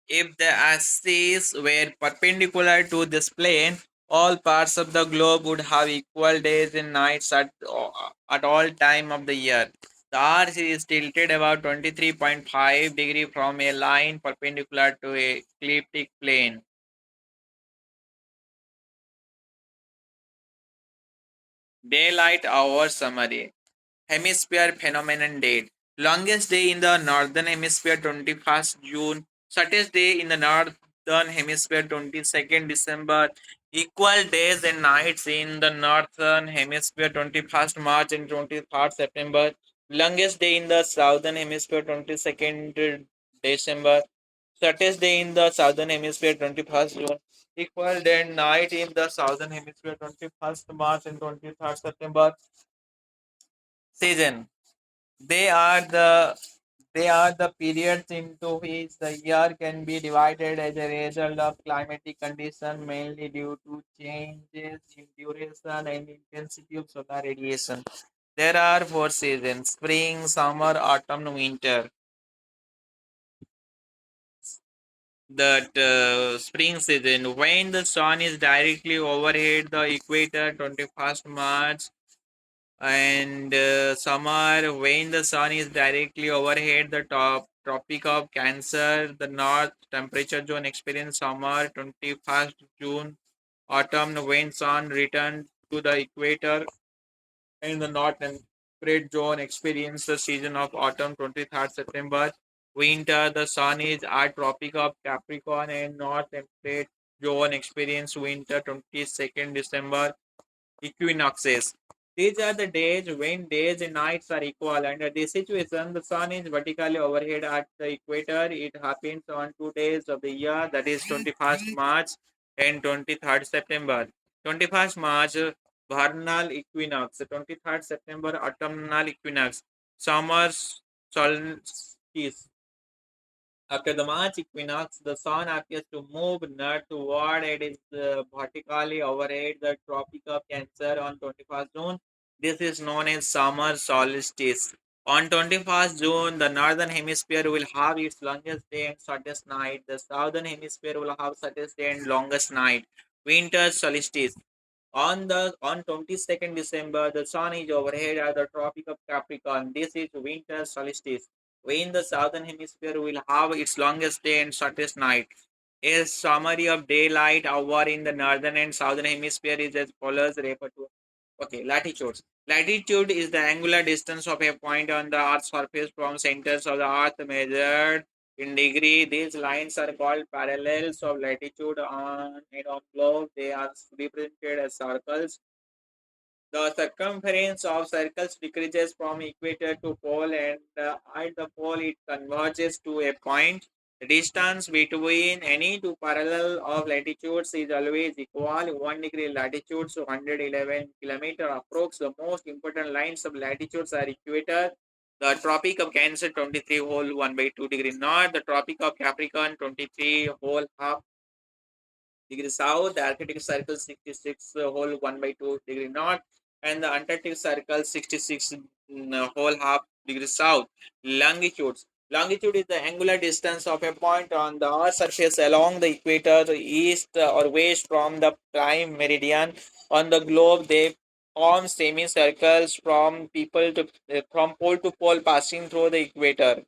If the axes were perpendicular to this plane, all parts of the globe would have equal days and nights at all time of the year. The Earth is tilted about 23.5 degree from a line perpendicular to a ecliptic plane. Daylight hour summary. Hemisphere phenomenon date. Longest day in the northern hemisphere 21st June. Shortest day in the northern hemisphere 22nd December. Equal days and nights in the northern hemisphere 21st March and 23rd September. Longest day in the southern hemisphere 22nd December. Shortest day in the southern hemisphere 21st June. Equal day and night in the southern hemisphere 21st March and 23rd September. Season. They are the they are the periods into which the year can be divided as a result of climatic conditions, mainly due to changes in duration and intensity of solar radiation. There are four seasons: spring, summer, autumn, winter. That spring season, when the sun is directly overhead the equator, 21st March, and summer when the sun is directly overhead the top tropic of Cancer, the north temperature zone experience summer, 21st June. Autumn when sun return to the equator and the north temperate zone experience the season of autumn, 23rd September. Winter the sun is at tropic of Capricorn and north temperate zone experience winter, 22nd December. Equinoxes. These are the days when days and nights are equal. Under this situation, the sun is vertically overhead at the equator. It happens on 2 days of the year, that is 21st March and 23rd September. 21st March, vernal equinox. 23rd September, autumnal equinox. Summer solstice. After the March equinox, the sun appears to move northward. It is vertically overhead the Tropic of Cancer on 21st June. This is known as summer solstice. On 21st June, the northern hemisphere will have its longest day and shortest night. The southern hemisphere will have shortest day and longest night. Winter solstice. On 22nd December, the sun is overhead at the Tropic of Capricorn. This is winter solstice. When the southern hemisphere will have its longest day and shortest night. A summary of daylight hour in the northern and southern hemisphere is as follows. Refer to. Okay, latitudes. Latitude is the angular distance of a point on the Earth's surface from centers of the Earth measured in degree. These lines are called parallels of latitude on and on globe. They are represented as circles. The circumference of circles decreases from equator to pole, and at the pole it converges to a point. The distance between any two parallel of latitudes is always equal. 1 degree latitude, so 111 kilometer approx. The most important lines of latitudes are equator. The Tropic of Cancer 23 whole 1 by 2 degree north. The Tropic of Capricorn 23 whole half degree south, the Arctic Circle 66 whole 1 by 2 degree north, and the Antarctic Circle 66 whole half degree south. Longitudes. Longitude is the angular distance of a point on the Earth's surface along the equator, east or west from the prime meridian. On the globe, they form semicircles from pole to pole, passing through the equator.